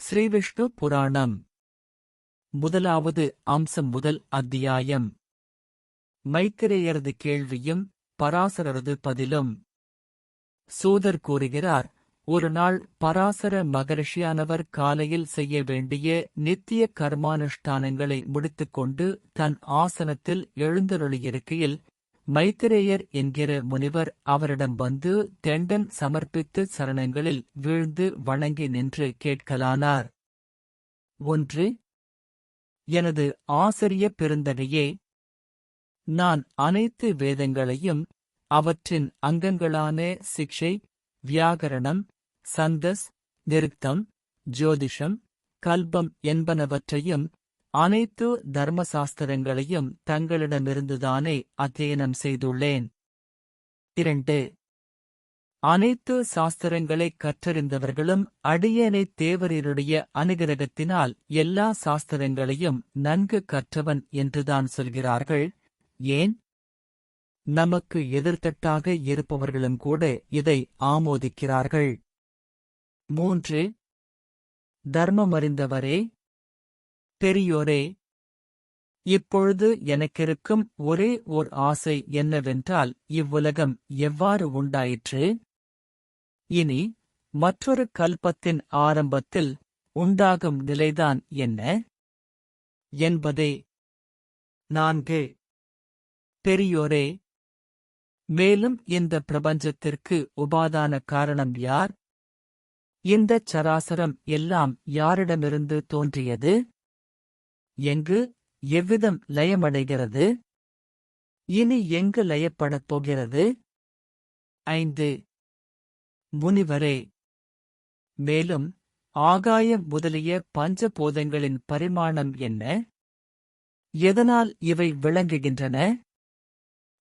ஸ்ரீவிஷ்ணு புராணம் முதலாவது அம்சம். முதல் அத்தியாயம். மைத்திரேயரது கேள்வியும் பராசரரது பதிலும். சூதர் கூறுகிறார், ஒரு நாள் பராசர மகரிஷியானவர் காலையில் செய்ய வேண்டிய நித்திய கர்மானுஷ்டானங்களை முடித்துக்கொண்டு தன் ஆசனத்தில் எழுந்தருளியிருக்கையில் மைத்திரேயர் என்கிற முனிவர் அவரிடம் வந்து தெண்டன் சமர்ப்பித்து சரணங்களில் வீழ்ந்து வணங்கி நின்று கேட்கலானார். 1. எனது ஆசிரிய பெருந்தகையே, நான் அனைத்து வேதங்களையும் அவற்றின் அங்கங்களான சிக்ஷை, வியாகரணம், சந்தஸ், நிருக்தம், ஜோதிஷம், கல்பம் என்பனவற்றையும் அனைத்து தர்மசாஸ்திரங்களையும் தங்களிடமிருந்துதானே அத்தியனம் செய்துள்ளேன். 2. அனைத்து சாஸ்திரங்களைக் கற்றறிந்தவர்களும் அடியேனை தேவரீருடைய அனுகிரகத்தினால் எல்லா சாஸ்திரங்களையும் நன்கு கற்றவன் என்றுதான் சொல்கிறார்கள். ஏன்? நமக்கு எதிர்த்தட்டாக இருப்பவர்களும் கூட இதை ஆமோதிக்கிறார்கள். 3. தர்மமறிந்தவரே, பெரியோரே, இப்பொழுது எனக்கிருக்கும் ஒரே ஓர் ஆசை என்னவென்றால், இவ்வுலகம் எவ்வாறு உண்டாயிற்று? இனி மற்றொரு கல்பத்தின் ஆரம்பத்தில் உண்டாகும் நிலைதான் என்ன என்பதே. 4. பெரியோரே, மேலும் இந்த பிரபஞ்சத்திற்கு உபாதான காரணம் யார்? இந்தச் சராசரம் எல்லாம் யாரிடமிருந்து தோன்றியது? எங்கு எவ்விதம் லயமடைகிறது? இனி எங்கு லயப்படப் போகிறது? 5. முனிவரே, மேலும் ஆகாயம் முதலிய பஞ்சபூதங்களின் பரிமாணம் என்ன? எதனால் இவை விளங்குகின்றன?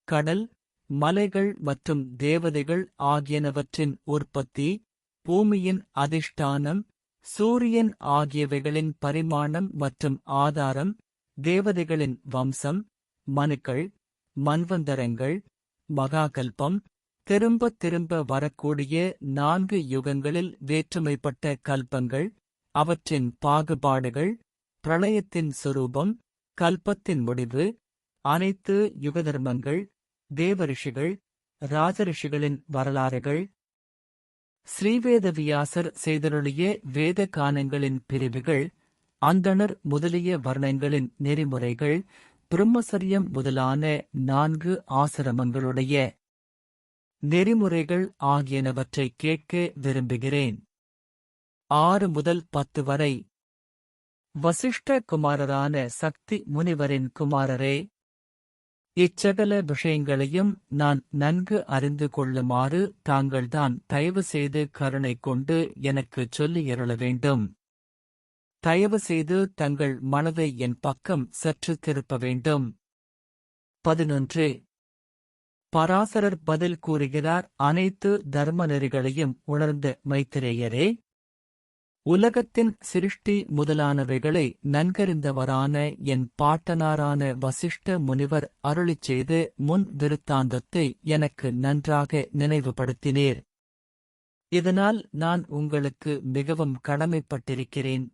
கடல், மலைகள் மற்றும் தேவதைகள் ஆகியனவற்றின் உற்பத்தி, பூமியின் அதிஷ்டானம், சூரியன் ஆகியவைகளின் பரிமாணம் மற்றும் ஆதாரம், தேவதைகளின் வம்சம், மனுக்கள், மன்வந்தரங்கள், மகாகல்பம், திரும்பத் திரும்ப வரக்கூடிய 4 யுகங்களில் வேற்றுமைப்பட்ட கல்பங்கள், அவற்றின் பாகுபாடுகள், பிரளயத்தின் சொரூபம், கல்பத்தின் முடிவு, அனைத்து யுகதர்மங்கள், தேவரிஷிகள், ராஜரிஷிகளின் வரலாறுகள், ஸ்ரீவேதவியாசர் செய்தருளிய வேத கானங்களின் பிரிவுகள், அந்தணர் முதலிய வர்ணங்களின் நெறிமுறைகள், பிரம்மசரியம் முதலான 4 ஆசிரமங்களுடைய நெறிமுறைகள் ஆகியனவற்றைக் கேட்க விரும்புகிறேன். 6 முதல் 10 வரை. வசிஷ்ட குமாரரான சக்தி முனிவரின் குமாரரே, இச்சகல விஷயங்களையும் நான் நன்கு அறிந்து கொள்ளுமாறு தாங்கள்தான் தயவு செய்து கருணை கொண்டு எனக்குச் சொல்லியருள வேண்டும். தயவு செய்து தங்கள் மனதை என் பக்கம் சற்று திருப்ப வேண்டும். 11. பராசரர் பதில் கூறுகிறார். அனைத்து தர்ம நெறிகளையும் உணர்ந்த மைத்திரேயரே, உலகத்தின் சிருஷ்டி முதலானவைகளை நன்கறிந்தவரான என் பாட்டனாரான வசிஷ்ட முனிவர் அருளிச் செய்து முன் விருத்தாந்தத்தை எனக்கு நன்றாக நினைவுபடுத்தினீர். இதனால் நான் உங்களுக்கு மிகவும் கடமைப்பட்டிருக்கிறேன்.